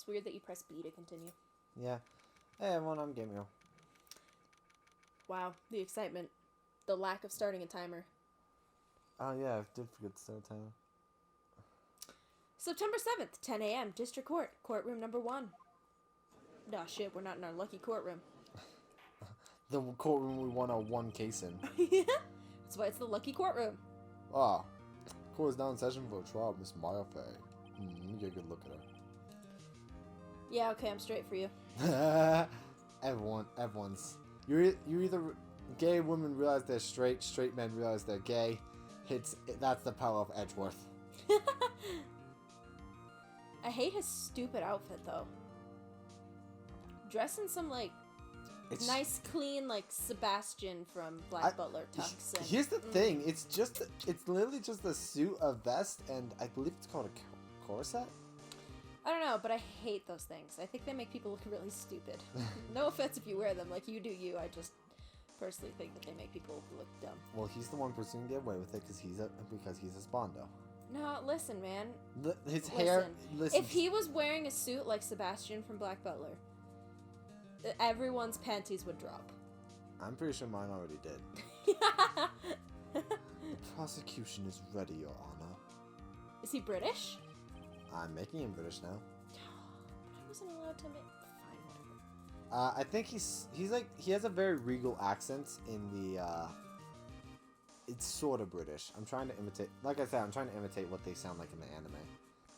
weird that you press B to continue. Yeah. Hey everyone, I'm Gamio. Wow, the excitement. The lack of starting a timer. Oh yeah, I did forget to start time. September 7th, 10 a.m., District Court, courtroom number 1. Nah, shit, we're not in our lucky courtroom. The courtroom we won our one case in. That's why it's the lucky courtroom. Ah, court is now in session for a trial of Miss Maya Fey. Let me get a good look at Yeah, okay, I'm straight for you. her. Everyone's. You're either gay women realize they're straight men realize they're gay. That's the power of Edgeworth. I hate his stupid outfit, though. Dress in some, like, nice, clean, like, Sebastian from Black Butler tux. Here's the thing. It's literally just a suit, a vest, and I believe it's called a corset? I don't know, but I hate those things. I think they make people look really stupid. No offense if you wear them. Like, you do you. I just personally think that they make people look dumb. Well, he's the one person who can get away with it because he's a Spondo. No, listen, man. His hair... Listen. If he was wearing a suit like Sebastian from Black Butler, everyone's panties would drop. I'm pretty sure mine already did. The prosecution is ready, Your Honor. Is he British? I'm making him British now. But I wasn't allowed to make... Fine, whatever. I think he has a very regal accent in the, it's sort of British. I'm trying to imitate, like I said, I'm trying to imitate what they sound like in the anime.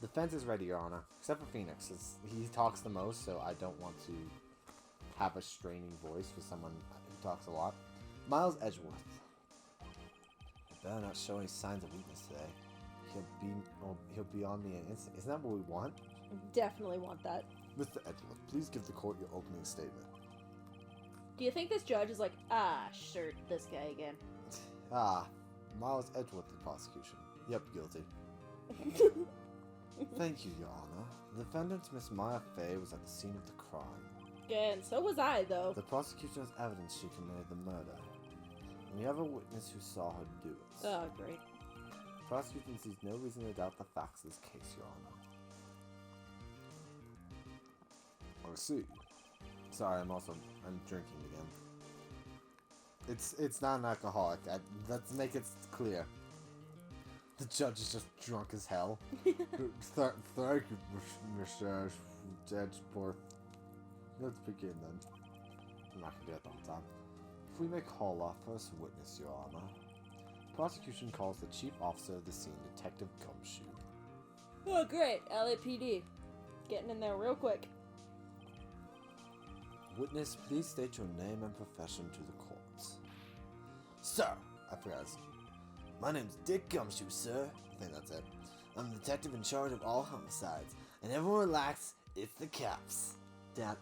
The defense is ready, Your Honor. Except for Phoenix. He talks the most, so I don't want to have a straining voice for someone who talks a lot. Miles Edgeworth. You better not show any signs of weakness today. He'll be on me in an instant. Isn't that what we want? Definitely want that. Mr. Edgeworth, please give the court your opening statement. Do you think this judge is like, sure, this guy again? Miles Edgeworth, the prosecution. Yep, guilty. Thank you, Your Honor. The defendant, Miss Maya Fey, was at the scene of the crime. And so was I, though. The prosecution has evidence she committed the murder. And we have a witness who saw her do it. Oh, great. The prosecution sees no reason to doubt the facts of this case, Your Honor. I see. Sorry, I'm drinking again. It's not an alcoholic. Let's make it clear. The judge is just drunk as hell. Thank you, Mr. Edgeworth. Let's begin then. I'm not gonna do it the whole time. If we may call our first witness, Your Honor. Prosecution calls the chief officer of the scene, Detective Gumshoe. Oh, great. LAPD. Getting in there real quick. Witness, please state your name and profession to the court. Sir, I forgot. My name's Dick Gumshoe, sir. I think that's it. I'm the detective in charge of all homicides. And everyone relax, it's the cops. Dad,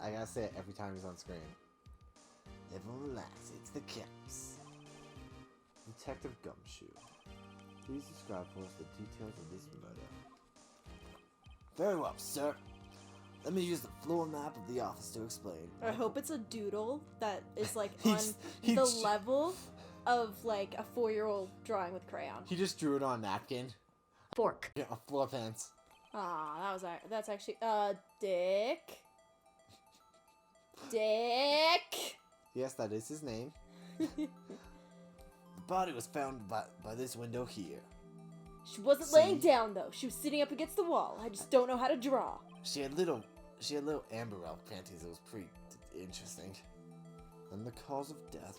I gotta say it every time he's on screen. Everyone relax, it's the cops. Detective Gumshoe, please describe for us the details of this murder. Very well, sir. Let me use the floor map of the office to explain. I hope it's a doodle that is like on the level of like a 4-year-old drawing with crayon. He just drew it on a napkin. Fork. Yeah, floor pants. That's actually Dick. Dick. Yes, that is his name. The body was found by this window here. She wasn't laying down though. She was sitting up against the wall. I just don't know how to draw. She had little amber elk panties. It was pretty interesting. And the cause of death.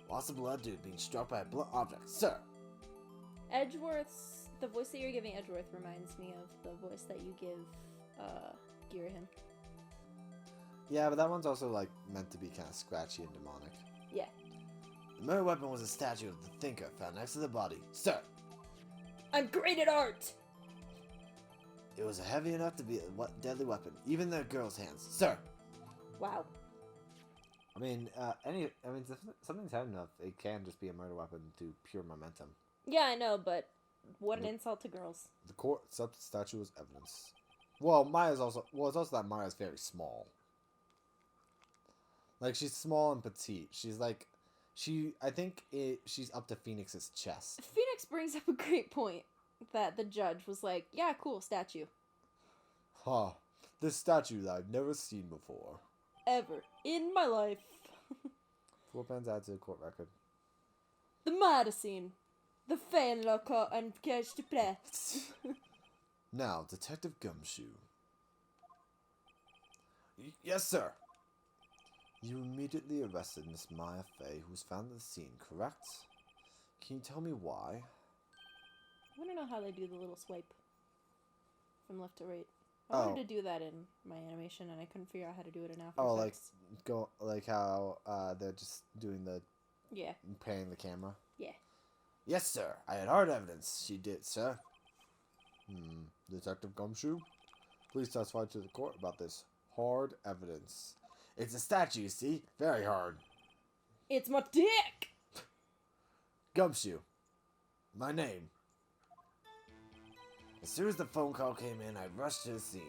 Loss of blood due to being struck by a blunt object. Sir! The voice that you're giving Edgeworth reminds me of the voice that you give, Girahan. Yeah, but that one's also, like, meant to be kind of scratchy and demonic. Yeah. The murder weapon was a statue of the Thinker found next to the body. Sir! I'm great at art! It was heavy enough to be a deadly weapon, even in a girl's hands. Sir! Wow. I mean, something's heavy enough, it can just be a murder weapon to pure momentum. Yeah, I know, but what an insult to girls. The court accepts the statue as evidence. Well, it's also that Maya's very small. Like, she's small and petite. She's like, I think she's up to Phoenix's chest. Phoenix brings up a great point that the judge was like, yeah, cool, statue. Huh. This statue that I've never seen before. Ever in my life. 4 pens add to the court record. The murder scene. The failure caught and catch the breath. Now, Detective Gumshoe. Yes, sir. You immediately arrested Miss Maya Fey, who was found at the scene, correct? Can you tell me why? I want to know how they do the little swipe from left to right. I wanted to do that in my animation, and I couldn't figure out how to do it in After Effects. like how they're just doing the panning the camera. Yeah. Yes, sir. I had hard evidence. She did, sir. Detective Gumshoe, please testify to the court about this hard evidence. It's a statue, you see? Very hard. It's my dick! Gumshoe. My name. As soon as the phone call came in, I rushed to the scene.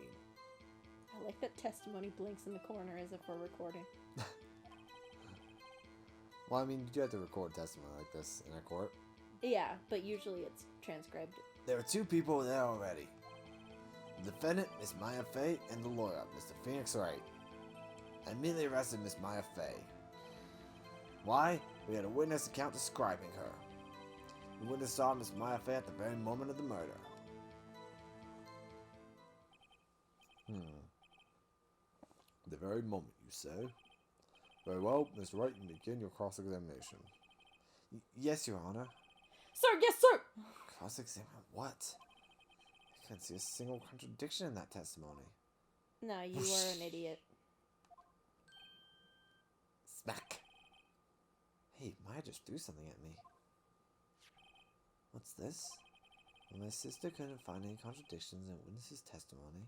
I like that testimony blinks in the corner as if we're recording. Well, I mean, you do have to record testimony like this in a court. Yeah, but usually it's transcribed. There were 2 people there already. The defendant, Miss Maya Fey, and the lawyer, Mr. Phoenix Wright. I immediately arrested Miss Maya Fey. Why? We had a witness account describing her. The witness saw Miss Maya Fey at the very moment of the murder. The very moment, you say? Very well, Mr. Wright, you begin your cross-examination. Yes, Your Honor. Sir, yes, sir! Cross-examine what? I can't see a single contradiction in that testimony. No, you are an idiot. Smack! Hey, Maya just threw something at me. What's this? When my sister couldn't find any contradictions in a witness's testimony,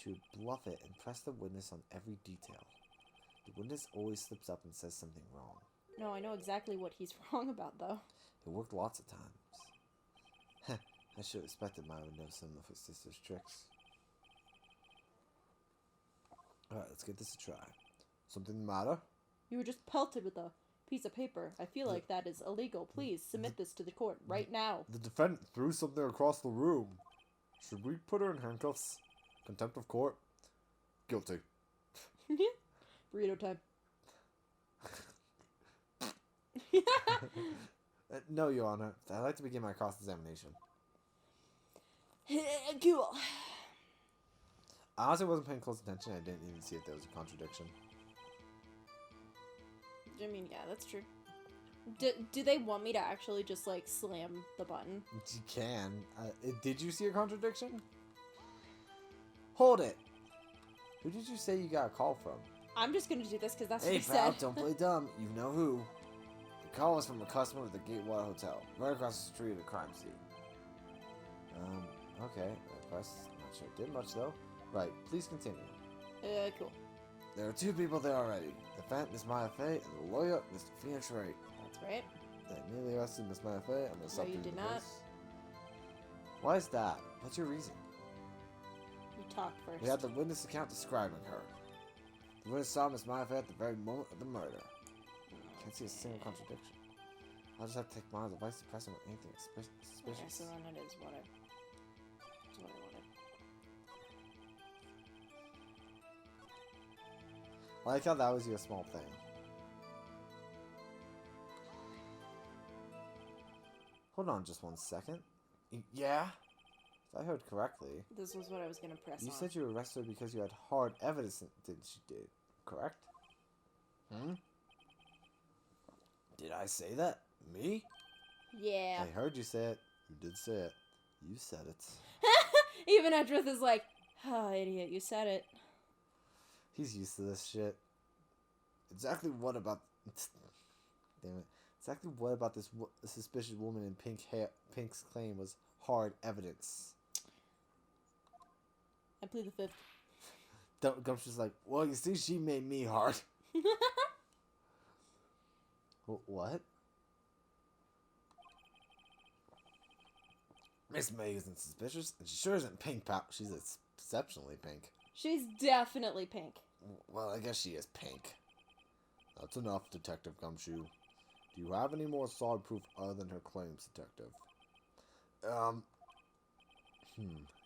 she would bluff it and press the witness on every detail. The witness always slips up and says something wrong. No, I know exactly what he's wrong about, though. It worked lots of times. I should have expected Maya would know some of her sister's tricks. Alright, let's give this a try. Something the matter? You were just pelted with a piece of paper. I feel like that is illegal. Please submit this to the court right now. The defendant threw something across the room. Should we put her in handcuffs? Contempt of court? Guilty. Burrito time. No, Your Honor. I'd like to begin my cross-examination. Cool. I honestly wasn't paying close attention. I didn't even see if there was a contradiction. I mean, yeah, that's true. Do they want me to actually just, like, slam the button? You can. Did you see a contradiction? Hold it. Who did you say you got a call from? I'm just gonna do this because that's hey, what he pal, said. don't play dumb. You know who. The call was from a customer at the Gatewater Hotel, right across the street of the crime scene. Okay. Not sure it did much, though. Right, please continue. Cool. There are 2 people there already. The defendant, Miss Maya Fey, and the lawyer, Mr. Phoenix Wright. That's right. They immediately arrested Miss Maya Fey. I'm going to stop you did not. Why is that? What's your reason? You talk first. We have the witness account describing her. The witness saw Miss Maya Fey at the very moment of the murder. Can't see a single contradiction. I'll just have to take Maya's advice to press him with anything suspicious. Okay, so then it is what I wanted. I like how that was your small thing. Hold on just 1 second. Yeah? If I heard correctly, This was what I was gonna press you on. said you arrested her because you had hard evidence that she did, correct? Did I say that? Me? Yeah. I heard you say it. You did say it. You said it. Even Edrith is like, oh, idiot, you said it. He's used to this shit. Exactly what about... Damn it. Exactly what about this suspicious woman in pink hair? Pink's claim was hard evidence. I plead the 5th. Gumshoe's like, well, you see, she made me hard. What? Miss May isn't suspicious, and she sure isn't pink, pal. She's exceptionally pink. She's definitely pink. Well, I guess she is pink. That's enough, Detective Gumshoe. Do you have any more solid proof other than her claims, Detective?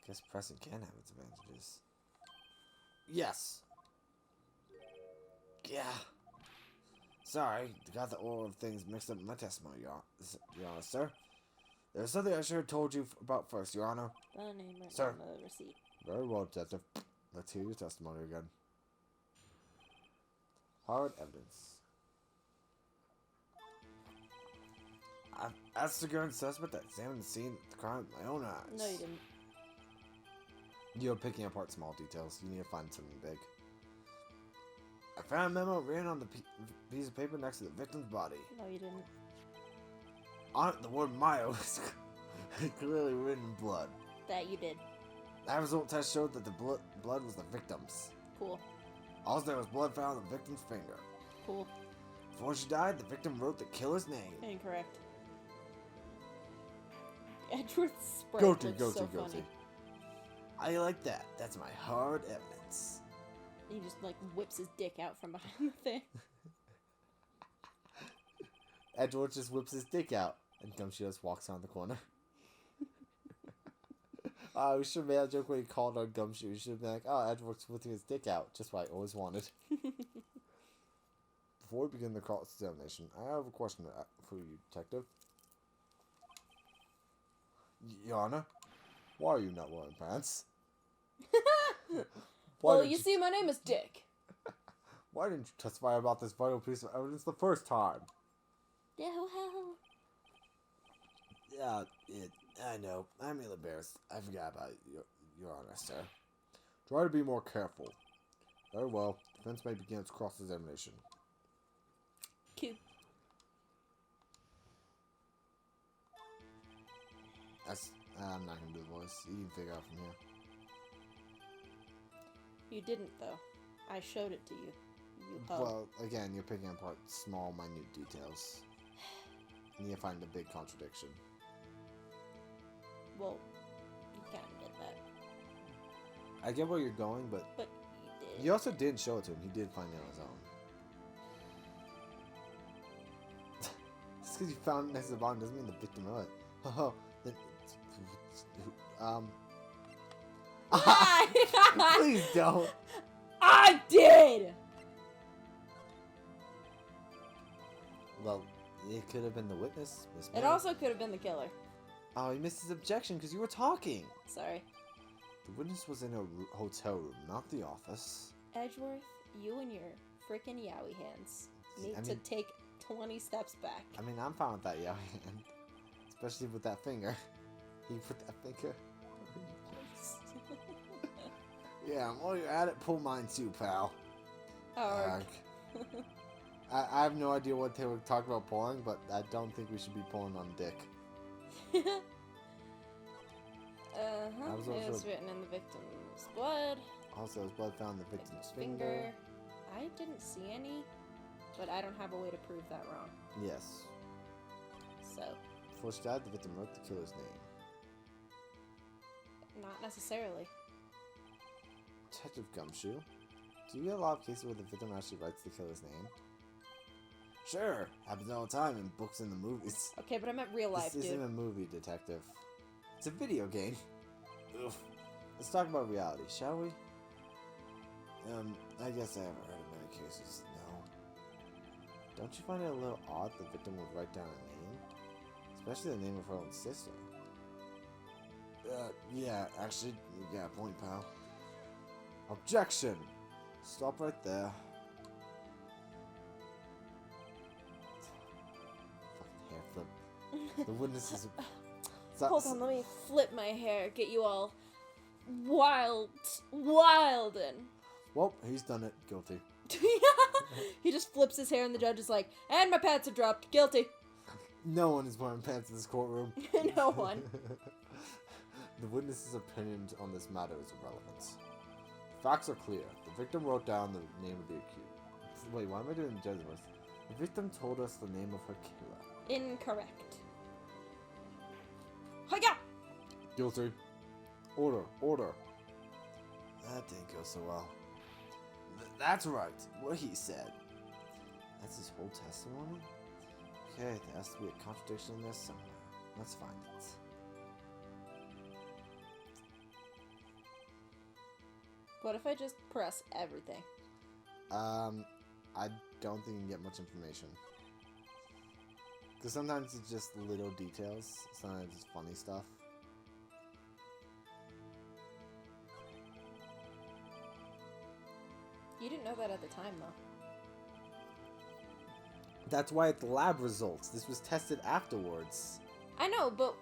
Guess pressing can have its advantages. Yes. Yeah. Sorry, got the order of things mixed up in my testimony, Your Honor, sir. There's something I should have told you about first, Your Honor. The name written Sir. on the receipt. Very well, Detective. Let's hear your testimony again. Hard evidence. I've asked the current suspect to examine the scene of the crime with my own eyes. No, you didn't. You're picking apart small details. You need to find something big. I found a memo written on the piece of paper next to the victim's body. No, you didn't. On it, the word Mayo is clearly written in blood. That you did. That result test showed that the blood was the victim's. Cool. Also, there was blood found on the victim's finger. Cool. Before she died, the victim wrote the killer's name. Incorrect. Edgeworth's sprite Guilty, looks guilty, so guilty. funny. I like that. That's my hard evidence. He just like whips his dick out from behind the thing. Edward just whips his dick out, and Gumshoe just walks around the corner. We should have made that joke when he called on Gumshoe. We should have been like, oh, Edward's whipping his dick out. Just what I always wanted. Before we begin the cross-examination, I have a question for you, Detective. Your Honor, why are you not wearing pants? Well, you see, my name is Dick. Why didn't you testify about this vital piece of evidence the first time? Yeah, well. Yeah, I know. I'm real embarrassed. I forgot about your Honor, sir. Try to be more careful. Very well. Defense may begin its cross-examination. Cute. I'm not going to do the voice. You can figure out from here. You didn't, though. I showed it to you. Well, again, you're picking apart small, minute details. And you find a big contradiction. Well, you kind of get that. I get where you're going, but you did. you also didn't show it to him. He did find it on his own. Just because you found it next to the bottom doesn't mean the victim wrote it. Oh, then... Why? Please don't. I did! Well, it could have been the witness, Miss It May. also could have been the killer. Oh, he missed his objection because you were talking. Sorry. The witness was in a hotel room, not the office. Edgeworth, you and your frickin' yowie hands need I to mean- take 20 steps back. I mean, I'm fine with that, yeah, hand. Especially with that finger. He put that finger. Yeah, while you're at it, pull mine too, pal. Arg. I have no idea what they were talking about pulling, but I don't think we should be pulling on Dick. Uh-huh. That was It also- was written in the victim's blood. Also, his blood found in the victim's finger. I didn't see any, but I don't have a way to prove that wrong. Yes. So, Before she died, the victim wrote the killer's name. not necessarily. Detective Gumshoe, do you get a lot of cases where the victim actually writes the killer's name? Sure, happens all the time in books and the movies. Okay, but I meant real life, This dude. isn't a movie, Detective. It's a video game. Oof. Let's talk about reality, shall we? I guess I haven't heard of many cases, no. Don't you find it a little odd the victim would write down a name? Especially the name of her own sister. Yeah, actually, you got a point, pal. Objection! Stop right there. Fucking hair flip. The witness is... Hold on, let me flip my hair, get you all wildin'. Well, he's done it. Guilty. He just flips his hair and the judge is like, and my pants are dropped, guilty. No one is wearing pants in this courtroom. No one. The witness's opinions on this matter is irrelevant. Facts are clear. The victim wrote down the name of the accused. Wait, why am I doing judge's voice? The victim told us the name of her killer. Incorrect. Hiya! Guilty. Order, order. That didn't go so well. That's right, what he said. That's his whole testimony? Okay, there has to be a contradiction in there somewhere. Let's find it. What if I just press everything? I don't think you can get much information. Because sometimes it's just little details. Sometimes it's funny stuff. You didn't know that at the time, though. That's why it's lab results. This was tested afterwards. I know, but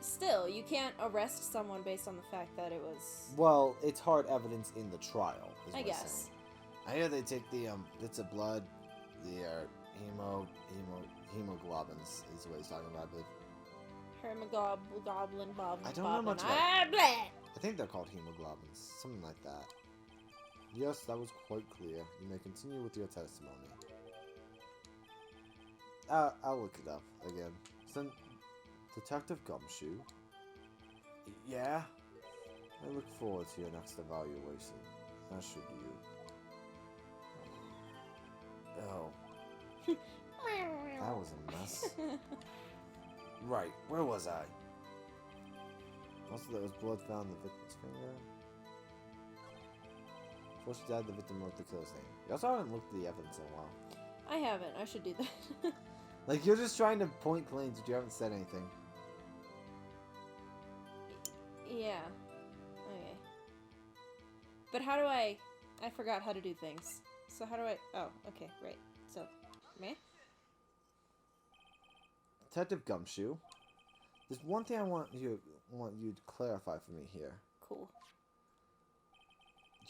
still, you can't arrest someone based on the fact that it was... Well, it's hard evidence in the trial, is I what guess. I'm saying. I hear they take the, bits of blood, the, hemoglobins is what he's talking about, I believe. Goblin, bob, I don't know much about... I think they're called hemoglobins. Something like that. Yes, that was quite clear. You may continue with your testimony. I'll look it up again. Then, Detective Gumshoe? Yeah? I look forward to your next evaluation. As should you. Oh. That was a mess. Right, where was I? Also, there was blood found in the victim's finger. Before she died, the victim wrote the killer's name. You also haven't looked at the evidence in a while. I haven't. I should do that. Like, you're just trying to point claims, but you haven't said anything. Yeah. Okay. But how do I forgot how to do things. So how do I... Oh, okay, right. So, me? Detective Gumshoe, there's one thing I want you to clarify for me here. Cool.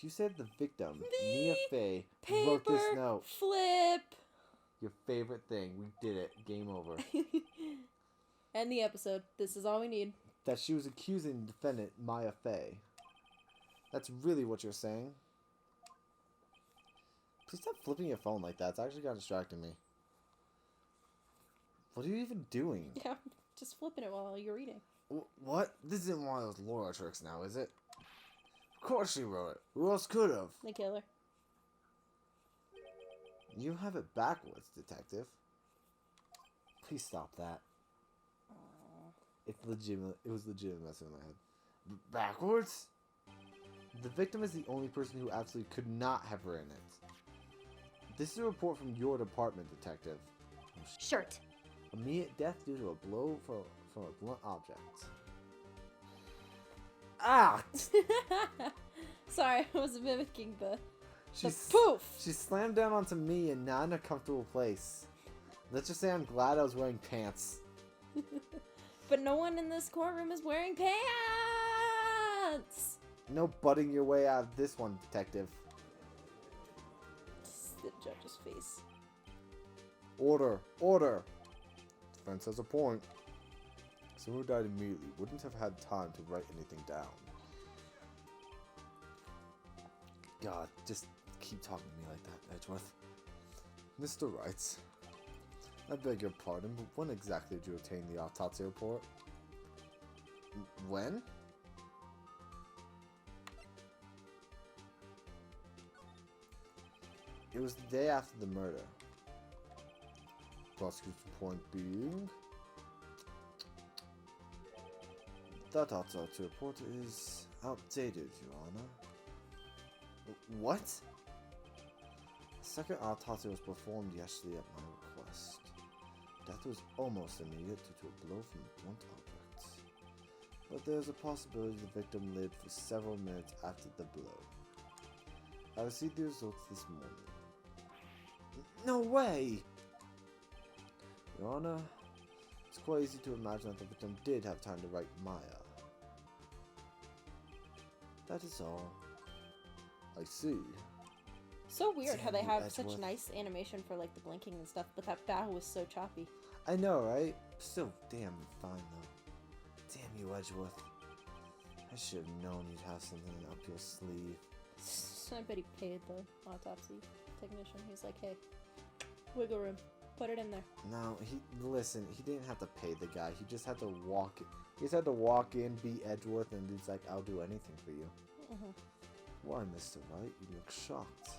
You said the victim, Mia Fey, wrote this note. Flip! Your favorite thing. We did it. Game over. End the episode. This is all we need. That she was accusing defendant Maya Fey. That's really what you're saying? Please stop flipping your phone like that. It's actually kind of distracting me. What are you even doing? Yeah, just flipping it while you're reading. What? This isn't one of those Laura tricks now, is it? Of course she wrote it. Who else could have? The killer. You have it backwards, detective. Please stop that. It's legitimate. It was legitimate messing in my head. Backwards? The victim is the only person who absolutely could not have written it. This is a report from your department, detective. Shirt. Immediate death due to a blow from a blunt object. Ah! Sorry, I was mimicking the Poof! She slammed down onto me and not in a comfortable place. Let's just say I'm glad I was wearing pants. But no one in this courtroom is wearing pants! No butting your way out of this one, detective. The judge's face. Order! Order! Defense has a point. Someone who died immediately wouldn't have had time to write anything down. God, just keep talking to me like that, Edgeworth. Mr. Wright, I beg your pardon, but when exactly did you obtain the autopsy report? When? It was the day after the murder. Prosecution point being... That autopsy report is outdated, Your Honor. What? The second autopsy was performed yesterday at my request. Death was almost immediate due to a blow from a blunt object. But there is a possibility the victim lived for several minutes after the blow. I received the results this morning. No way! Your Honor, it's quite easy to imagine that the victim did have time to write Maya. That is all. I see. So weird how they Damn you, have such Edgeworth. nice animation for like the blinking and stuff, but that bow was so choppy. I know, right? Still damn fine though. Damn you, Edgeworth. I should have known you'd have something up your sleeve. I bet he paid the autopsy technician. He's like, hey, wiggle room. Put it in there. No, he didn't have to pay the guy. He just had to walk. He just had to walk in, be Edgeworth, and he's like, "I'll do anything for you." Mm-hmm. Why, Mr. Wright? You look shocked.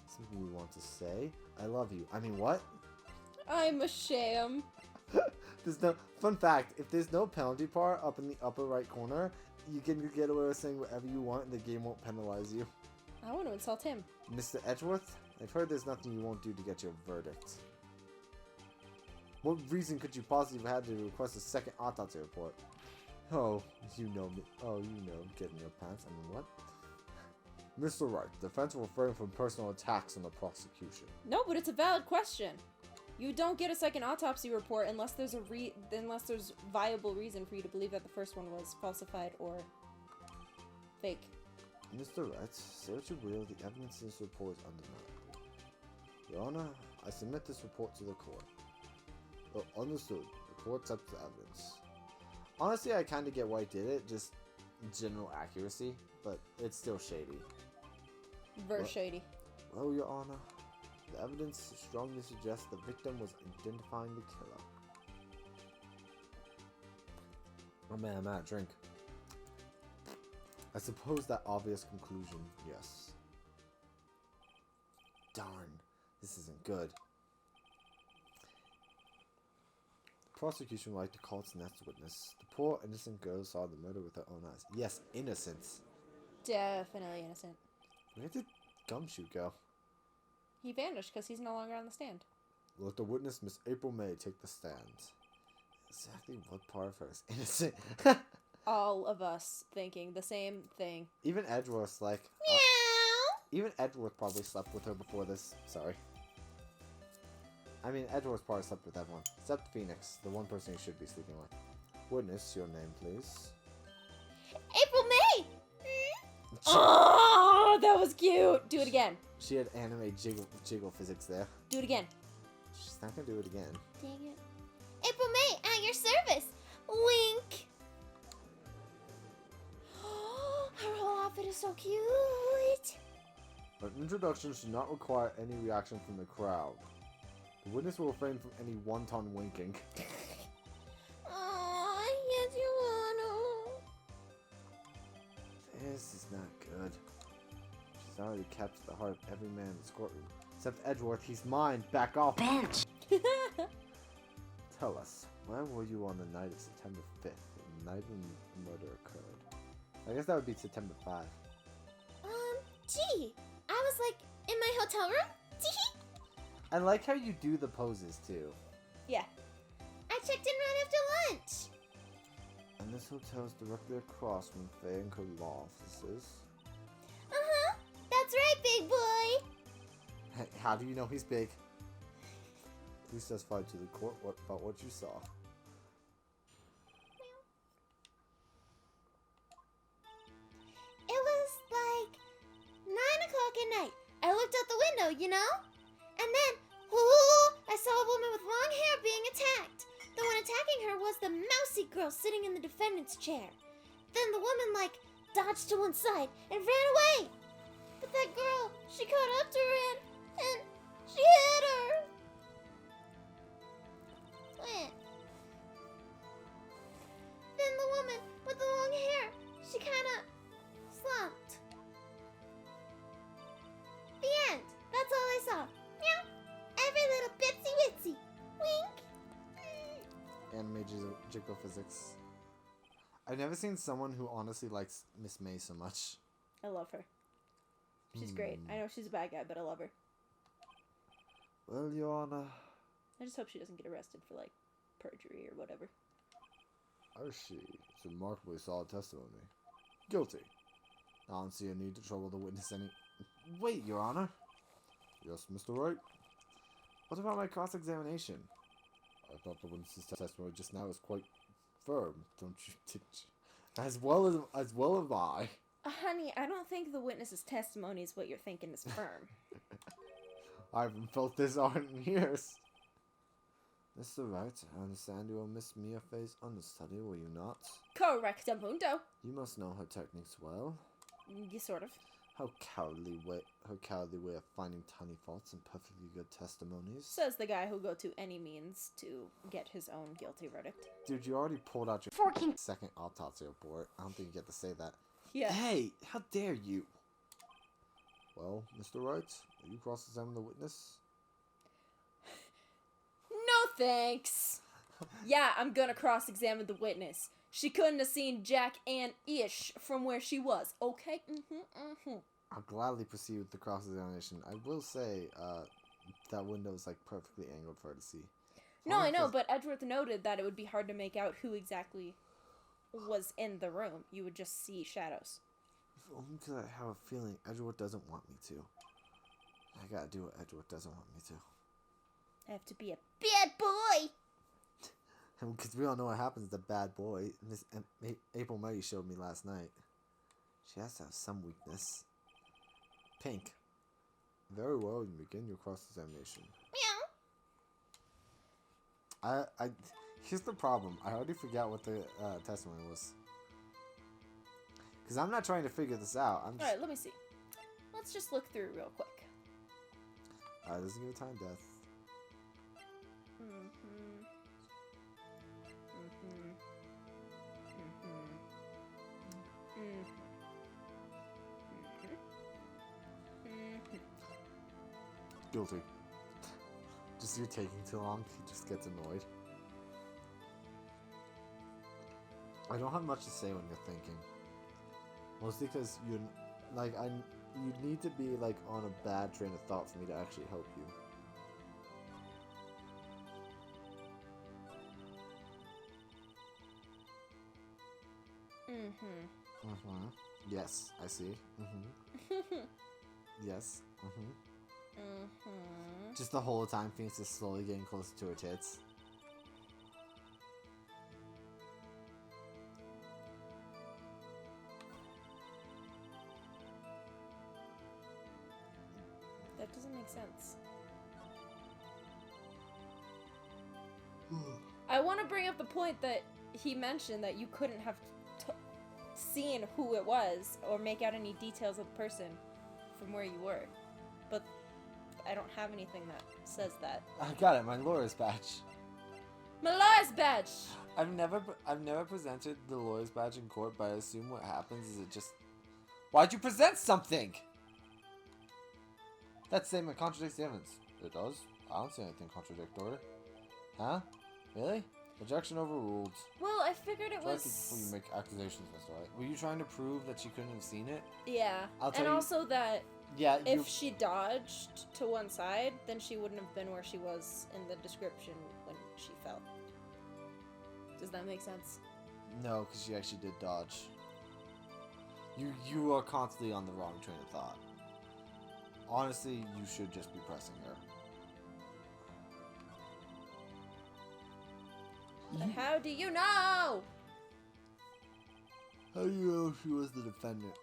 Something you want to say? I love you. I mean, what? I'm a sham. There's no fun fact. If there's no penalty part up in the upper right corner, You can get away with saying whatever you want and the game won't penalize you. I want to insult him. Mr. Edgeworth, I've heard there's nothing you won't do to get your verdict. What reason could you possibly have had to request a second autopsy report? Oh, you know me. Oh, you know, get in your pants. I mean, what? Mr. Wright, defense will refrain from personal attacks on the prosecution. No, but it's a valid question. You don't get a second autopsy report unless there's unless there's viable reason for you to believe that the first one was falsified or fake. Mr. Wright, say what you will, the evidence in this report is undeniable. Your Honor, I submit this report to the court. Oh, understood. The court accepts the evidence. Honestly, I kind of get why he did it, just general accuracy, but it's still shady. Shady. Well, Your Honor, the evidence strongly suggests the victim was identifying the killer. Oh man, I'm out of drink. I suppose that obvious conclusion, yes. Darn, this isn't good. The prosecution would like to call its next witness. The poor innocent girl saw the murder with her own eyes. Yes, innocence. Definitely innocent. Where did Gumshoe go? He vanished because he's no longer on the stand. Let the witness, Miss April May, take the stand. Exactly what part of her is innocent? All of us thinking the same thing. Even Edgeworth's like... Meow! Even Edgeworth probably slept with her before this. Sorry. I mean, Edgeworth probably slept with everyone. Except Phoenix, the one person he should be sleeping with. Witness, your name, please. April May! Oh, that was cute! Do it again. She had anime jiggle physics there. Do it again. She's not gonna do it again. Dang it. April May, at your service! Wink! Her whole outfit is so cute! An introduction should not require any reaction from the crowd. The witness will refrain from any wanton winking. Oh, yes, you wanna. This is not good. She's already captured the heart of every man in this courtroom. Except Edgeworth, he's mine. Back off. Bench. Tell us, where were you on the night of September 5th, the night when the murder occurred? I guess that would be September 5. Gee, I was like in my hotel room. I like how you do the poses too. Yeah. I checked in right after lunch. And this hotel is directly across from Faye and her law offices. Uh-huh. That's right, big boy. Hey, how do you know he's big? Please testify to the court about what you saw. It was like 9 o'clock at night. I looked out the window, you know? And then, I saw a woman with long hair being attacked. The one attacking her was the mousy girl sitting in the defendant's chair. Then the woman, like, dodged to one side and ran away. But that girl, she caught up to her and she hit her. Then the woman with the long hair, she kind of slumped. The end. That's all I saw. Meow. Every little bitsy witsy. Wink. Anime jiggle physics. I've never seen someone who honestly likes Miss May so much. I love her. She's great. I know she's a bad guy, but I love her. Well, Your Honor. I just hope she doesn't get arrested for, like, perjury or whatever. I see. It's remarkably solid testimony. Guilty. I don't see a need to trouble the witness any... Wait, Your Honor. Yes, Mr. Wright? What about my cross-examination? I thought the witness's testimony just now was quite firm, don't you? As well as I. Honey, I don't think the witness's testimony is what you're thinking is firm. I haven't felt this art in years. Mr. Wright, I understand you will Miss Mia Faye's understudy, will you not? Correctamundo. You must know her techniques well. You sort of. Her cowardly way of finding tiny faults and perfectly good testimonies. Says the guy who'll go to any means to get his own guilty verdict. Dude, you already pulled out your Forking. second autopsy report. I don't think you get to say that. Yeah. Hey, how dare you? Well, Mr. Wright, will you cross-examine the witness? No thanks. Yeah, I'm gonna cross-examine the witness. She couldn't have seen Jack and Ish from where she was, okay? I'll gladly proceed with the cross-examination. I will say, that window is, like, perfectly angled for her to see. No, I know, but Edgeworth noted that it would be hard to make out who exactly was in the room. You would just see shadows. If only because I have a feeling Edgeworth doesn't want me to. I gotta do what Edgeworth doesn't want me to. I have to be a bad boy! Because we all know what happens to bad boy. Miss April Murray showed me last night. She has to have some weakness. Pink. Very well, you begin your cross-examination. Meow. Here's the problem. I already forgot what the testimony was. Because I'm not trying to figure this out. I'm just... Alright, let me see. Let's just look through real quick. Alright, this is gonna time death. Guilty. Just you're taking too long, he just gets annoyed. I don't have much to say when you're thinking. Mostly because you need to be like on a bad train of thought for me to actually help you. Yes, I see. Yes. Just the whole time Phoenix is slowly getting closer to her tits. That doesn't make sense. I want to bring up the point that he mentioned that you couldn't have seen who it was or make out any details of the person from where you were. But I don't have anything that says that. I got it, my lawyer's badge. My lawyer's badge! I've never presented the lawyer's badge in court, but I assume what happens is it just... Why'd you present something? That statement contradicts the evidence. It does. I don't see anything contradictory. Huh? Really? Objection overruled. Well, I figured it Try was... before you make accusations, Mr. Wright. Were you trying to prove that she couldn't have seen it? Yeah. I'll tell and you- also that Yeah, if she dodged to one side, then she wouldn't have been where she was in the description when she fell. Does that make sense? No, because she actually did dodge. You are constantly on the wrong train of thought. Honestly, you should just be pressing her. But how do you know? How do you know she was the defendant?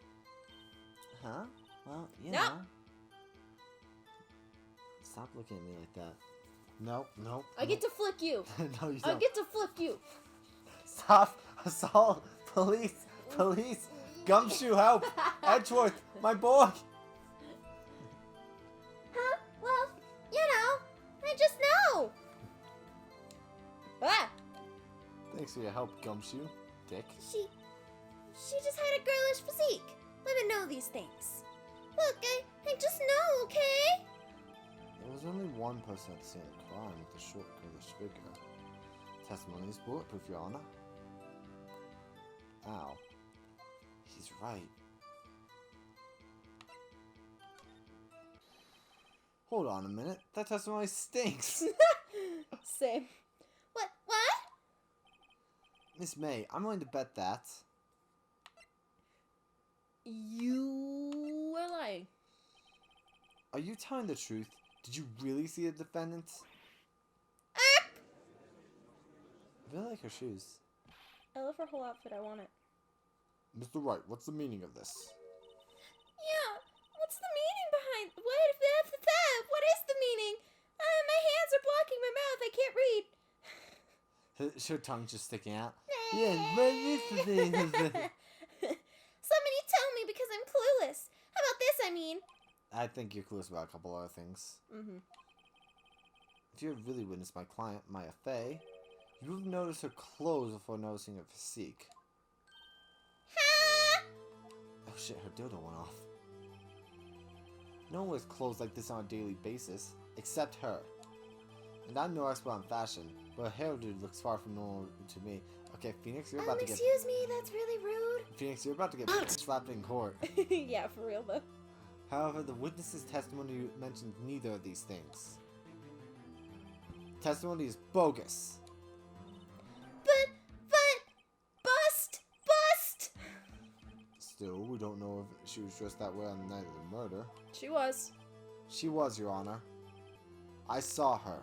Huh? Well, you No. know. Stop looking at me like that. Nope, nope. I get to flick you. No, you I don't. get to flick you. Stop! Assault! Police! Police! Gumshoe, help! Edgeworth, my boy! Huh? Well, you know, I just know. Ah! Thanks for your help, Gumshoe. Dick. She just had a girlish physique. Women know these things. Look, I just know, okay? There was only one person at the scene of the crime with a short, girlish figure. Testimony is bulletproof, Your Honor. Ow. He's right. Hold on a minute. That testimony stinks. Same. What? Miss May, I'm willing to bet that. You are lying. Are you telling the truth? Did you really see the defendant? I really like her shoes. I love her whole outfit. I want it. Mr. Wright, what's the meaning of this? Yeah, what's the meaning behind... What is the meaning? My hands are blocking my mouth. I can't read. Her tongue's just sticking out. Yeah, what is the thing? Somebody tell me because I'm clueless. How about this, I mean? I think you're clueless about a couple other things. If you had really witnessed my client, Maya Fey, you would have noticed her clothes before noticing her physique. Oh shit, her dildo went off. No one wears clothes like this on a daily basis, except her. And I'm no expert on fashion, Well, hairdo looks far from normal to me. Okay, Phoenix, you're about to get... Excuse me, that's really rude. Phoenix, you're about to get slapped in court. Yeah, for real though. However, the witness's testimony mentions neither of these things. Testimony is bogus. Bust! Still, we don't know if she was dressed that way on the night of the murder. She was. She was, Your Honor. I saw her.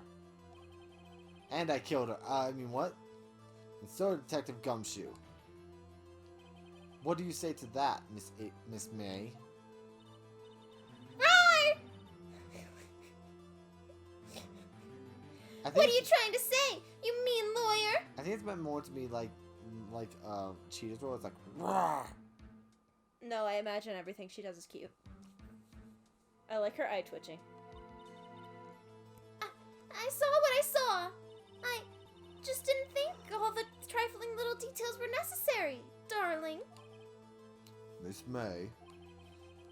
And I killed her. I mean, what? And so did Detective Gumshoe. What do you say to that, Miss May? Roar! I think What are you trying to say, you mean lawyer? I think it's meant more to be like Cheetah's roar. It's like, roar. No, I imagine everything she does is cute. I like her eye twitching. I saw what I saw. I just didn't think all the trifling little details were necessary, darling. Miss May,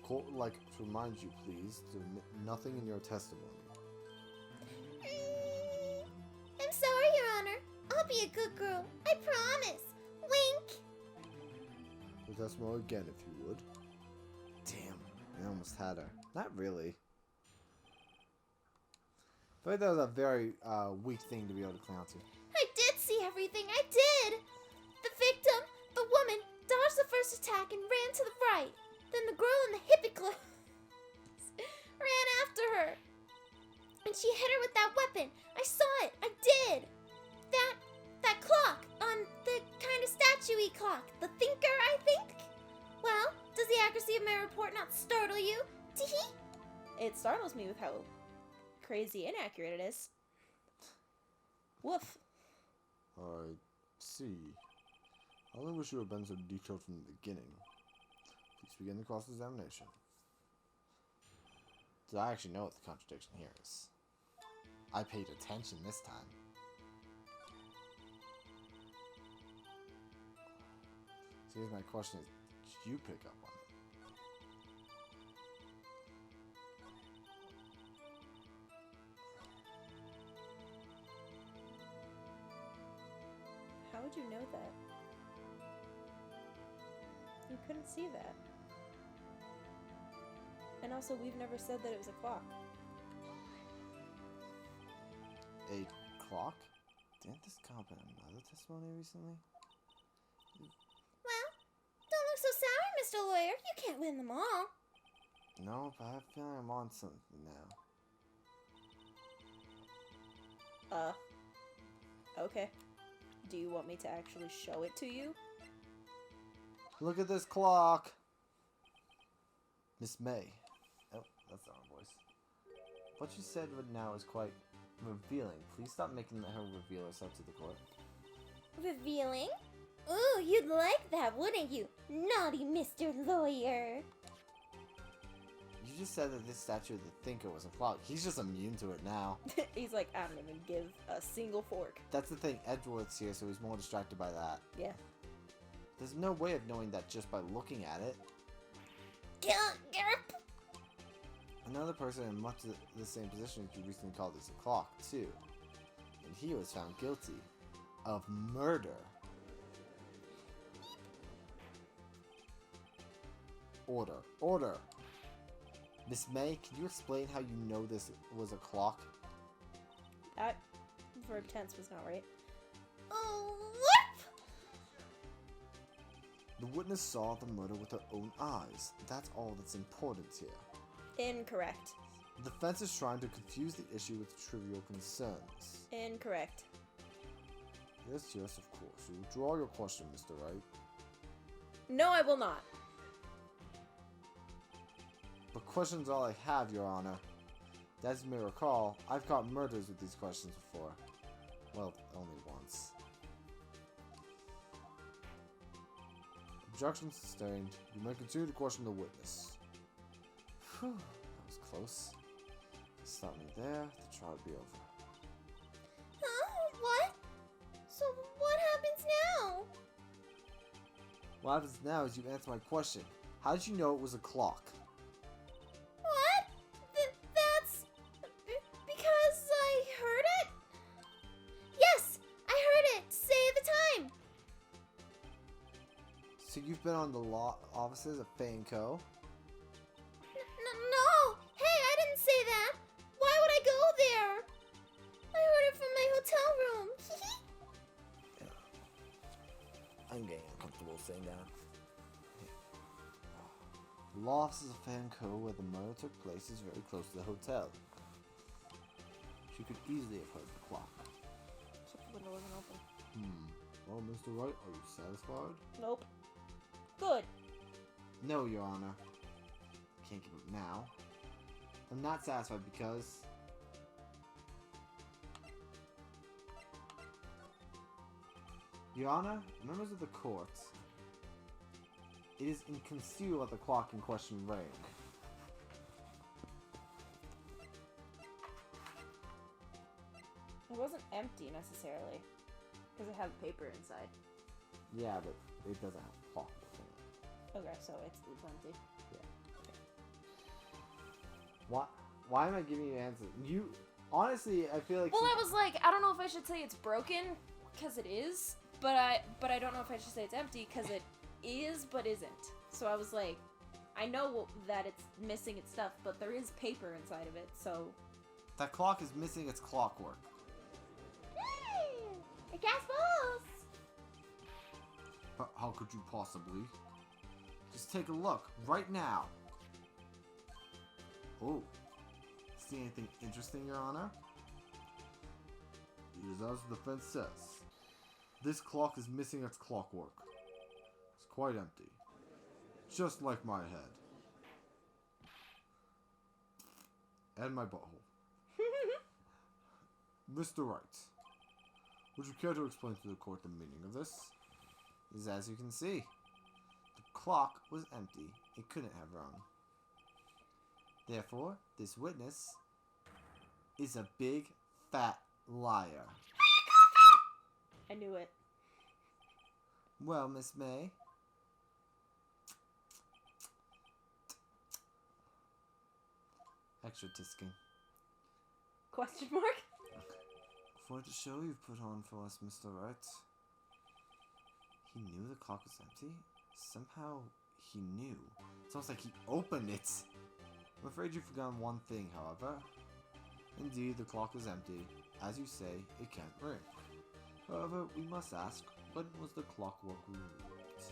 court would like to remind you, please, to omit nothing in your testimony. I'm sorry, Your Honor. I'll be a good girl. I promise. Wink. The testimony again, if you would. Damn, I almost had her. Not really. I feel like that was a very weak thing to be able to cling on to. I did see everything. I did. The victim, the woman, dodged the first attack and ran to the right. Then the girl in the hippie clothes ran after her. And she hit her with that weapon. I saw it. I did. That clock on the kind of statue-y clock. The thinker, I think. Well, does the accuracy of my report not startle you? Tee-hee. It startles me with how crazy inaccurate it is. Woof. I see. I only wish you had been so detailed from the beginning. Please begin the cross-examination. Did I actually know what the contradiction here is? I paid attention this time. So here's my question is, did you pick up on it? How would you know that? You couldn't see that. And also, we've never said that it was a clock. A clock? Didn't this come up in another testimony recently? Well, don't look so sour, Mr. Lawyer. You can't win them all. No, but I have a feeling I'm on something now. Okay. Do you want me to actually show it to you? Look at this clock! Miss May. Oh, that's not her voice. What you said right now is quite revealing. Please stop making her reveal herself to the court. Revealing? Ooh, you'd like that, wouldn't you? Naughty Mr. Lawyer. You just said that this statue of the thinker was a clock. He's just immune to it now. He's like, I don't even give a single fork. That's the thing, Edgeworth's here, so he's more distracted by that. Yeah. There's no way of knowing that just by looking at it. Gerp. Another person in much the same position as you recently called this a clock, too. And he was found guilty of murder. Order. Order! Miss May, can you explain how you know this was a clock? That verb tense was not right. Oh, whoop! The witness saw the murder with her own eyes. That's all that's important here. Incorrect. The defense is trying to confuse the issue with trivial concerns. Incorrect. Yes, yes, of course. You withdraw your question, Mr. Wright. No, I will not. But questions all I have, Your Honor. As you may recall, I've caught murders with these questions before. Well, only once. Objection sustained. You may continue to question the witness. Whew, that was close. Stop me there. The trial will be over. Huh? What? So what happens now? What happens now is you answer my question. How did you know it was a clock? What? That's because I heard it? Yes, you've been on the law offices of Fay & Co.? No! Hey, I didn't say that! Why would I go there? I heard it from my hotel room. I'm getting uncomfortable sitting down. The law offices of Fay & Co., where the murder took place, is very close to the hotel. She could easily have heard the clock. Except the window wasn't open. Well, Mr. Wright, are you satisfied? Nope. Good. No, Your Honor. Can't give up now. I'm not satisfied because... Your Honor, members of the court, it is inconceivable that the clock in question rang. It wasn't empty necessarily, because it had paper inside. Yeah, but it doesn't have a clock within it. Okay, so it's empty. Why am I giving you answers? You, honestly, I feel like... Well, I was like, I don't know if I should say it's broken, because it is, but I don't know if I should say it's empty, because it is, but isn't. So I was like, I know that it's missing its stuff, but there is paper inside of it, so... That clock is missing its clockwork. I guess balls! But how could you possibly? Just take a look, right now. Oh. See anything interesting, Your Honor? It is as the defense says. This clock is missing its clockwork. It's quite empty. Just like my head. And my butthole. Mr. Wright, would you care to explain to the court the meaning of this? It is as you can see. The clock was empty. It couldn't have rung. Therefore, this witness is a big, fat liar. I knew it. Well, Miss May. Extra tisking. Question mark? Quite a show you've put on for us, Mr. Wright. He knew the clock was empty? Somehow, he knew. It's almost like he opened it. I'm afraid you've forgotten one thing, however. Indeed, the clock is empty. As you say, it can't ring. However, we must ask, when was the clockwork removed?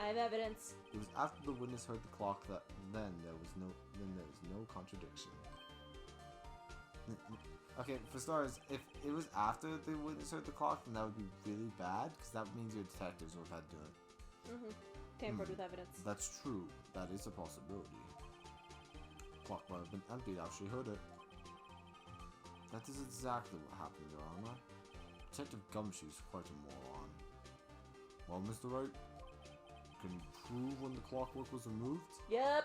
I have evidence. It was after the witness heard the clock that then there was no contradiction. Okay, for starters, if it was after the witness heard the clock, then that would be really bad, because that means your detectives would have had to do it. Tampered with evidence. That's true. That is a possibility. Clock might have been emptied after she heard it. That is exactly what happened, Your Honor. Detective Gumshoe's quite a moron. Well, Mr. Wright, can you prove when the clockwork was removed? Yep.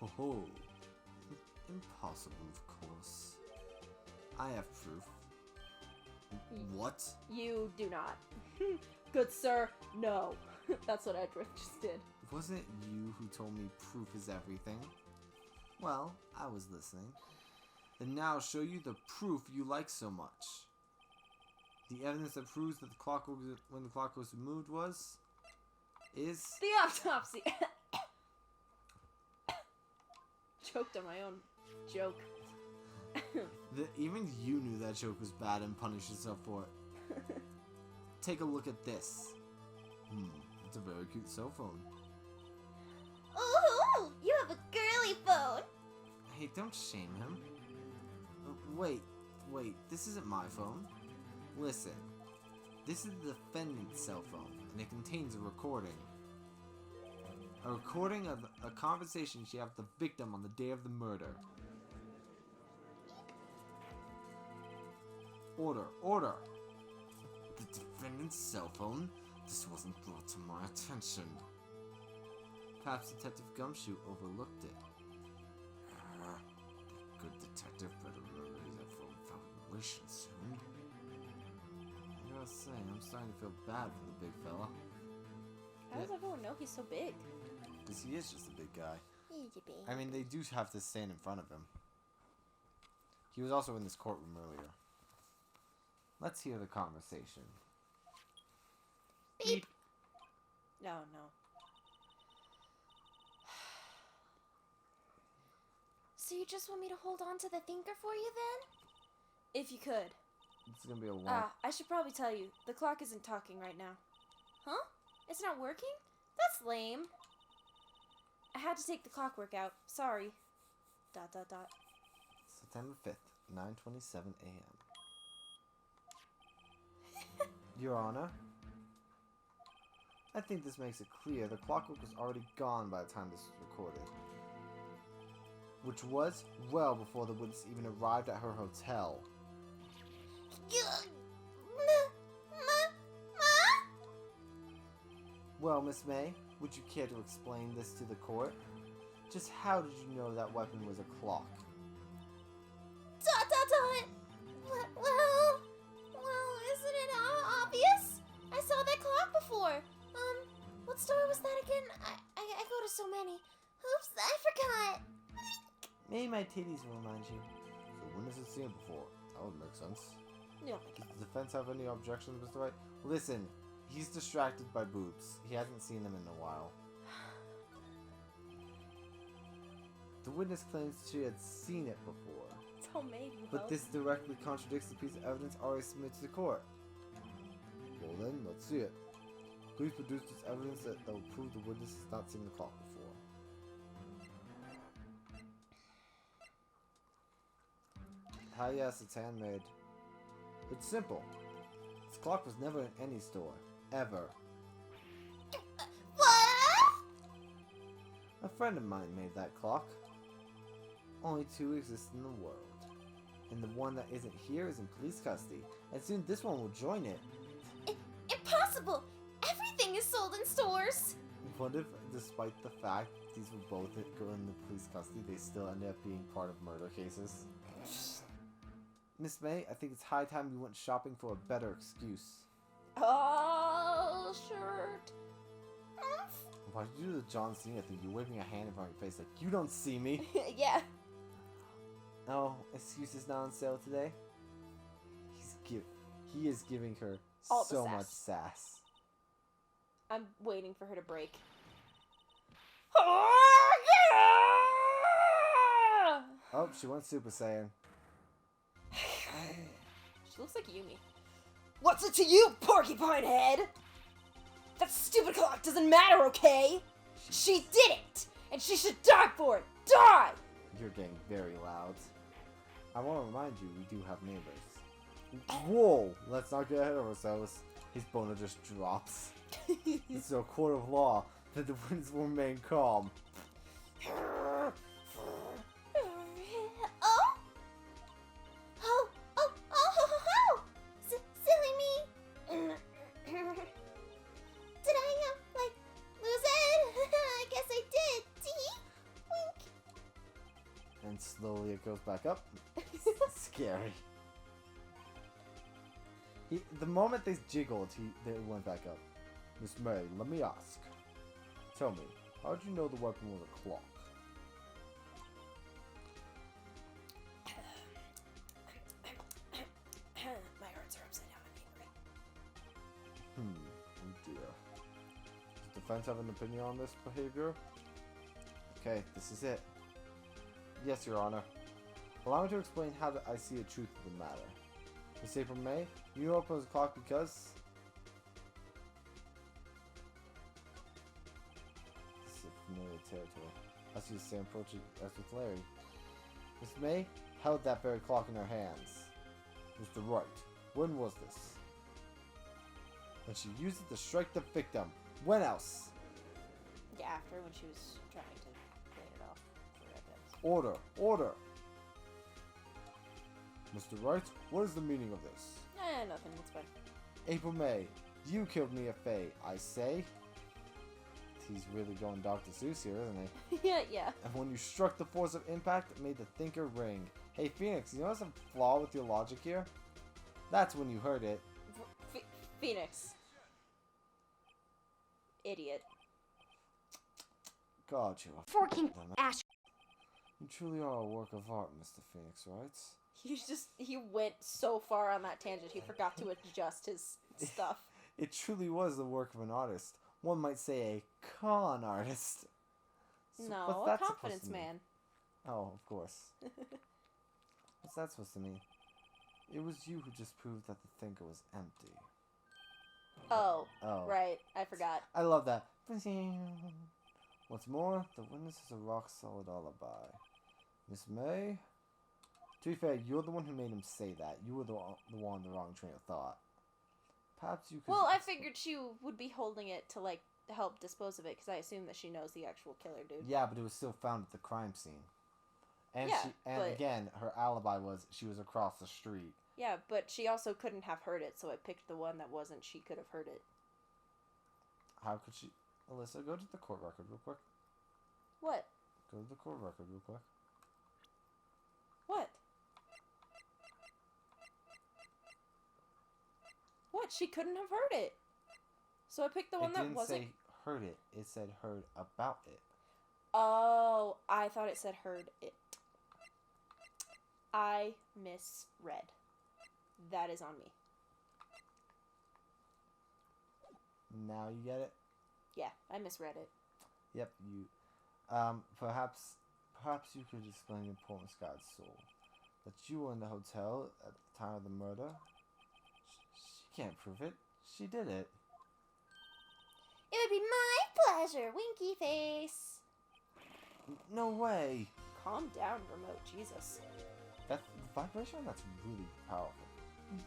Ho ho. Impossible, of course. I have proof. What? You do not. Good sir, no. That's what Edward just did. Wasn't it you who told me proof is everything? Well, I was listening. And now I'll show you the proof you like so much. The evidence that proves that the clock when the clock was removed is The autopsy. Choked on my own joke. Even you knew that joke was bad and punished yourself for it. Take a look at this. It's a very cute cell phone. Ooh, you have a girly phone. Hey, don't shame him. Wait, this isn't my phone. Listen, this is the defendant's cell phone, and it contains a recording. A recording of a conversation she had with the victim on the day of the murder. Order! The defendant's cell phone? This wasn't brought to my attention. Perhaps Detective Gumshoe overlooked it. The good detective better raise that phone valuation soon. I gotta say, I'm starting to feel bad for the big fella. How does everyone know he's so big? Because he is just a big guy. He's a baby. I mean, they do have to stand in front of him. He was also in this courtroom earlier. Let's hear the conversation. Beep. No, no. So you just want me to hold on to the thinker for you then? If you could. It's gonna be a long. I should probably tell you, the clock isn't talking right now. Huh? It's not working? That's lame. I had to take the clockwork out. Sorry. ... September 5th, 9:27 a.m. Your Honor, I think this makes it clear the clockwork was already gone by the time this was recorded. Which was well before the witness even arrived at her hotel. Well, Miss May, would you care to explain this to the court? Just how did you know that weapon was a clock? ... Well, isn't it obvious? I saw that clock before. What store was that again? I go to so many. Oops, I forgot. Maybe my titties will remind you. So witness has seen it before. That would make sense. No. Does the defense have any objections, Mr. Wright? Listen, he's distracted by boobs. He hasn't seen them in a while. The witness claims she had seen it before. Tell maybe. But this directly contradicts the piece of evidence already submitted to the court. Well then, let's see it. Please produce this evidence that will prove the witness has not seen the clock before. Ah yes, it's handmade. It's simple. This clock was never in any store. Ever. What? A friend of mine made that clock. Only 2 exist in the world. And the one that isn't here is in police custody. And soon this one will join it. Impossible! Everything is sold in stores! What if, despite the fact these were both go in the police custody, they still ended up being part of murder cases? Miss May, I think it's high time you went shopping for a better excuse. Oh, shirt. Why did you do the John Cena thing? You're waving a hand in front of your face like, you don't see me. Yeah. Oh, excuses not on sale today? He is giving her All the so sass. much sass. I'm waiting for her to break. Oh, she went Super Saiyan. She looks like Yumi. What's it to you, porcupine head? That stupid clock doesn't matter, okay? She did it! And she should die for it! Die! You're getting very loud. I want to remind you, we do have neighbors. Whoa! Let's not get ahead of ourselves. His boner just drops. It's a court of law that the winds will remain calm. Silly me. Did I, lose it? I guess I did. Tee. Wink. And slowly it goes back up. Scary. The moment they jiggled, they went back up. Miss May, let me ask. Tell me, how did you know the weapon was a clock? My hearts are upside down. I'm angry. Oh dear. Does the defense have an opinion on this behavior? Okay, this is it. Yes, Your Honor. Allow me to explain how I see the truth of the matter. Miss April May, you know open the clock because... This is familiar territory. I see the same approach as with Larry. Miss May held that very clock in her hands. Mr. Wright, when was this? When she used it to strike the victim. When else? Yeah, after when she was trying to play it off for evidence. Order! Order! Mr. Wright, what is the meaning of this? Nothing, it's fine. April May, you killed Mia Fey, I say. He's really going Dr. Seuss here, isn't he? Yeah. And when you struck the force of impact, it made the thinker ring. Hey, Phoenix, you notice a flaw with your logic here? That's when you heard it. Phoenix. Idiot. God, you're a Forking ash. You truly are a work of art, Mr. Phoenix, right? He went so far on that tangent, he forgot to adjust his stuff. It truly was the work of an artist. one might say a con artist. So No, what's a that supposed confidence to mean? man. Oh, of course. What's that supposed to mean? It was you who just proved that the thinker was empty. Oh, Oh. right. I forgot. I love that. What's more, the witness has a rock-solid alibi. Miss May? To be fair, you're the one who made him say that. You were the one on the wrong train of thought. Perhaps you could... Well, I figured she would be holding it to, like, help dispose of it, because I assume that she knows the actual killer, dude. Yeah, but it was still found at the crime scene. And Yeah, but... again, her alibi was she was across the street. Yeah, but she also couldn't have heard it, so I picked the one that wasn't. She could have heard it. How could she... Alyssa, go to the court record real quick. What? Go to the court record real quick. What? What? She couldn't have heard it. So I picked the one that wasn't... It didn't say heard it. It said heard about it. Oh, I thought it said heard it. I misread. That is on me. Now you get it? Yeah, I misread it. Yep, you... perhaps you could explain the importance of God's soul. That you were in the hotel at the time of the murder? She can't prove it. She did it. It would be my pleasure, winky face. No way. Calm down, remote. Jesus. That vibration, that's really powerful.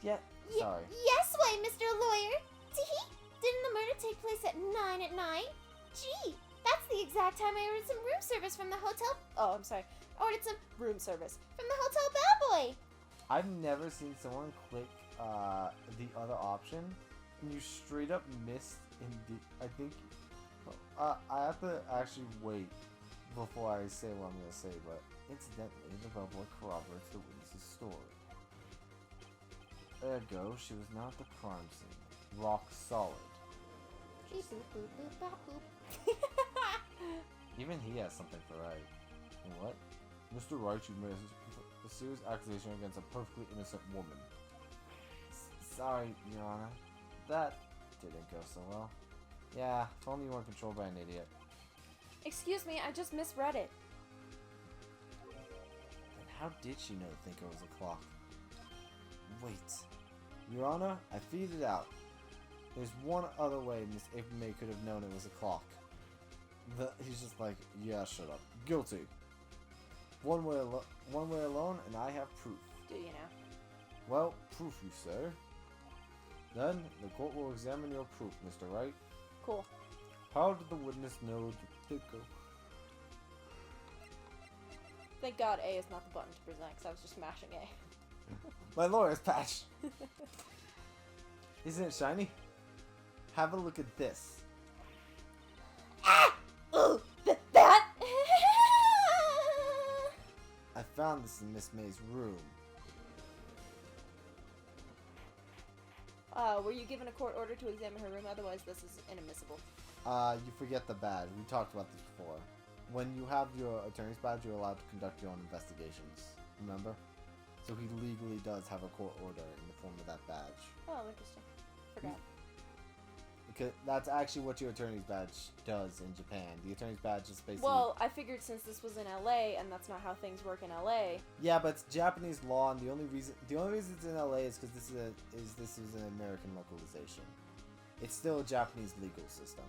Yeah, sorry. Yes, way, Mr. Lawyer. Tee-hee. Didn't the murder take place at 9 at night? Gee, that's the exact time I ordered some room service from the hotel. Oh, I'm sorry. Ordered some Room service. from the hotel bellboy. I've never seen someone click the other option and you straight up missed in the... I think... I have to actually wait before I say what I'm going to say, but incidentally, the bellboy corroborates the witness's story. Ergo, she was not at the crime scene. Rock solid. Beep, boop, boop, boop, bop, boop. Even he has something for Wright. And what? Mr. Wright, you made a serious accusation against a perfectly innocent woman. Sorry, Your Honor. That didn't go so well. Yeah, if only you weren't controlled by an idiot. Excuse me, I just misread it. And how did she know to think it was a clock? Wait. Your Honor, I figured it out. There's one other way Miss April May could have known it was a clock. He's just like, yeah, shut up. Guilty. One way alone, and I have proof. Do you now? Well, proof, you say? Then, the court will examine your proof, Mr. Wright. Cool. How did the witness know the thinker? Thank God A is not the button to present, because I was just mashing A. My lawyer's patch! Isn't it shiny? Have a look at this. Ah! Ooh! That? I found this in Miss May's room. Were you given a court order to examine her room? Otherwise, this is inadmissible. You forget the badge. We talked about this before. When you have your attorney's badge, you're allowed to conduct your own investigations. Remember? So he legally does have a court order in the form of that badge. Oh, interesting. Forgot. Because that's actually what your attorney's badge does in Japan. The attorney's badge is basically... Well, I figured since this was in LA, and that's not how things work in LA. Yeah, but it's Japanese law, and the only reason it's in LA is because this is an American localization. It's still a Japanese legal system.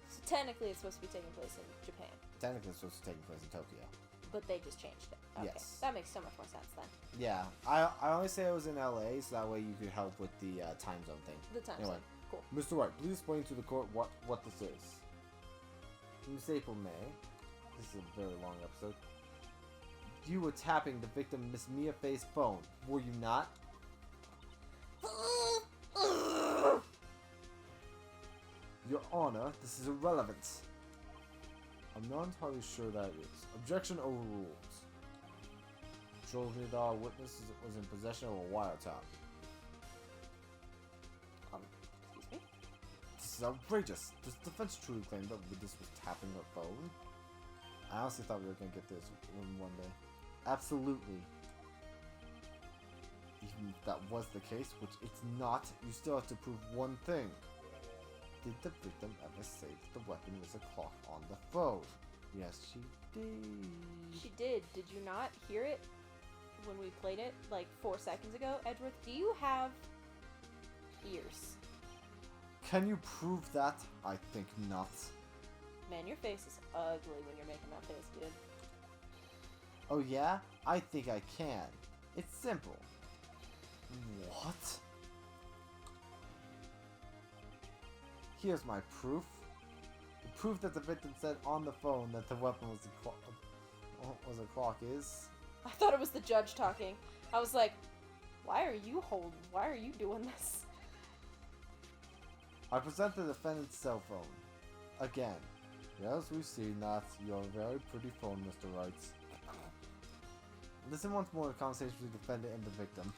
So technically, it's supposed to be taking place in Japan. Technically, it's supposed to take place in Tokyo. But they just changed it. Okay. Yes. That makes so much more sense then. Yeah, I only say it was in LA, so that way you could help with the time zone thing. The time Anyway. zone. Cool. Mr. Wright, please explain to the court what this is. Miss April May, this is a very long episode. You were tapping the victim Miss Mia Faye's phone, were you not? Your Honor, this is irrelevant. I'm not entirely sure that it is. Objection overruled. Shows me that our witness was in possession of a wiretap. Excuse me? This is outrageous. Does the defense truly claim that witness was tapping her phone? I honestly thought we were going to get this in one day. Absolutely. Even if that was the case, which it's not, you still have to prove one thing. Did the victim ever say that the weapon was a clock on the phone? Yes, she did. She did. Did you not hear it when we played it like 4 seconds ago? Edgeworth, do you have ears? Can you prove that? I think not. Man, your face is ugly when you're making that face, dude. Oh yeah? I think I can. It's simple. What? Here's my proof. The proof that the victim said on the phone that the weapon was a clock is... I thought it was the judge talking. I was like, why are you doing this? I present the defendant's cell phone. Again. Yes, we've seen that. You're a very pretty phone, Mr. Wright. Listen once more to the conversation between the defendant and the victim. ...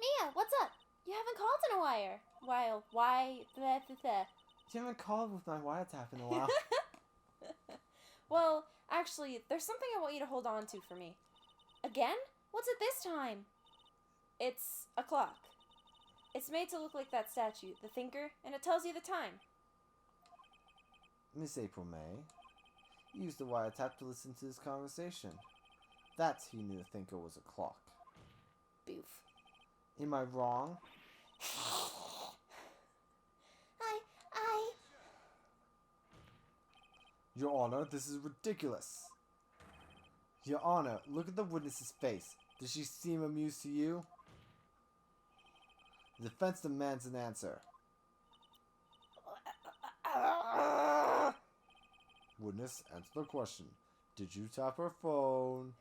Mia, what's up? You haven't called in a while. Why? You haven't called with my wiretap in a while. Well, actually, there's something I want you to hold on to for me. Again? What's it this time? It's a clock. It's made to look like that statue, the thinker, and it tells you the time. Miss April May, you used the wiretap to listen to this conversation. That's how you knew the thinker was a clock. Boof. Am I wrong? Your Honor, this is ridiculous. Your Honor, look at the witness's face. Does she seem amused to you? The defense demands an answer. Witness, answer the question. Did you tap her phone?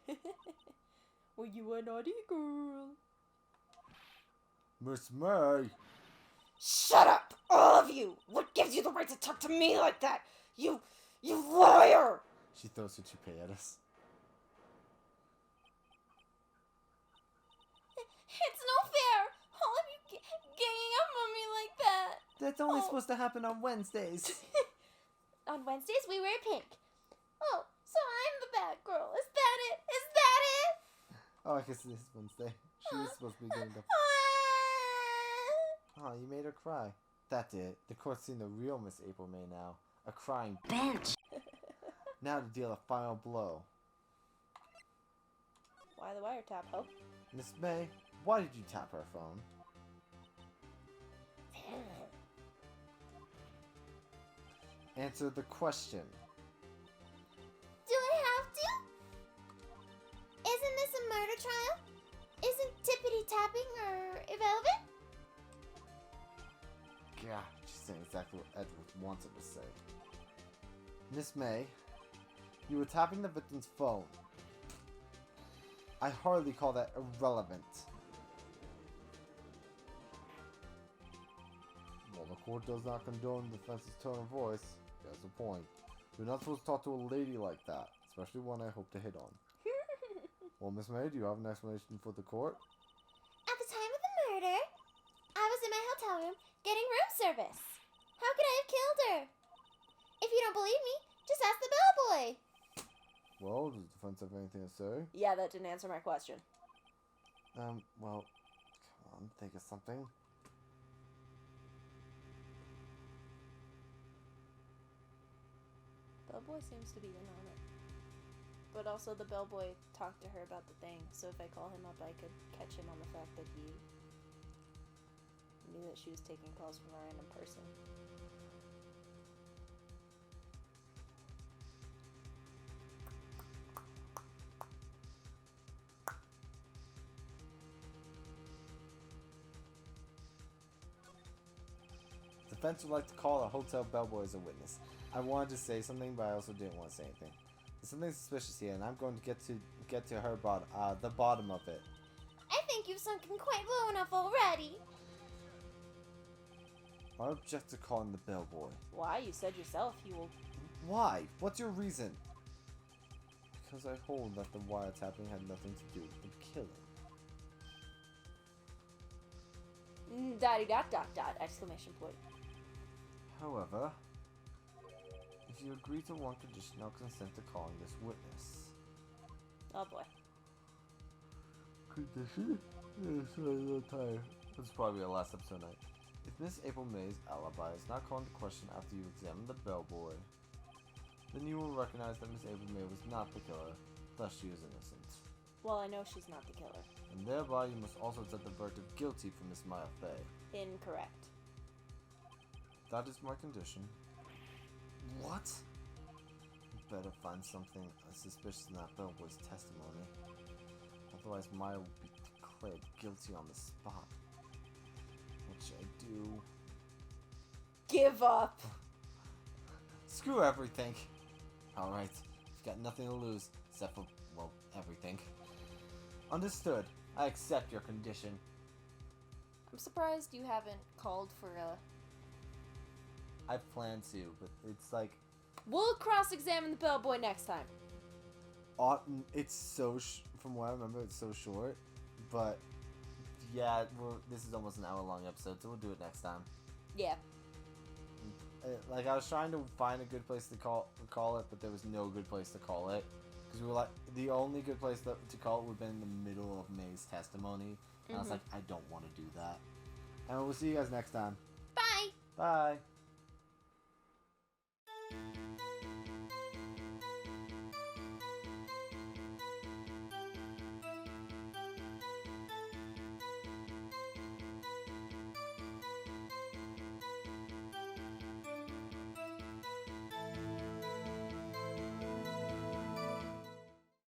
Were you a naughty girl? Miss May! Shut up, all of you! What gives you the right to talk to me like that? You liar! She throws her toupee at us. It's no fair! All of you ganging up on me like that! That's only supposed to happen on Wednesdays. On Wednesdays, we wear pink. Oh, so I'm the bad girl. Is that it? Is that it? Oh, I guess it is Wednesday. She was supposed to be getting up. Oh, you made her cry. That's it. The court's seen the real Miss April May now. A crying bench. Now to deal a final blow. Why the wiretap, ho? Miss May, why did you tap her phone? Answer the question. Do I have to? Isn't this a murder trial? Isn't tippity-tapping irrelevant? God, she's saying exactly what Edward wants her to say. Miss May, you were tapping the victim's phone. I hardly call that irrelevant. While the court does not condone the defense's tone of voice, he has a point. You're not supposed to talk to a lady like that, especially one I hope to hit on. Well, Miss May, do you have an explanation for the court? At the time of the murder, I was in my hotel room getting room service. How could I have killed her? If you don't believe me, just ask the bellboy. Well, does the defense have anything to say? Yeah, that didn't answer my question. Well, come on, think of something. Bellboy seems to be in on it. But also the bellboy talked to her about the thing, so if I call him up, I could catch him on the fact that he knew that she was taking calls from a random person. The defense would like to call a hotel bellboy as a witness. I wanted to say something, but I also didn't want to say anything. There's something suspicious here, and I'm going to get to her the bottom of it. I think you've sunken quite low enough already. I object to calling the bellboy. Why? You said yourself you will... Why? What's your reason? Because I hold that the wiretapping had nothing to do with the killing. Dot, exclamation point. However, if you agree to one condition, I'll consent to calling this witness. Oh boy. Condition? Yes, I'm a little tired. This will probably be our last episode tonight. If Miss April May's alibi is not called into question after you examine the bellboy, then you will recognize that Miss April May was not the killer, thus she is innocent. Well, I know she's not the killer. And thereby you must also set the verdict of guilty for Miss Maya Fey. Incorrect. That is my condition. What? Better find something suspicious in that bellboy's testimony. Otherwise Maya will be declared guilty on the spot. What should I do? Give up! Screw everything. Alright, you've got nothing to lose, except for, well, everything. Understood. I accept your condition. I'm surprised you haven't called for a... I plan to, but it's like... We'll cross-examine the bellboy next time. It's so... from what I remember, it's so short. But, yeah, this is almost an hour-long episode, so we'll do it next time. Yeah. Like, I was trying to find a good place to call it, but there was no good place to call it. Because we were like, the only good place to call it would have been in the middle of May's testimony. And I was like, I don't want to do that. And we'll see you guys next time. Bye! Bye!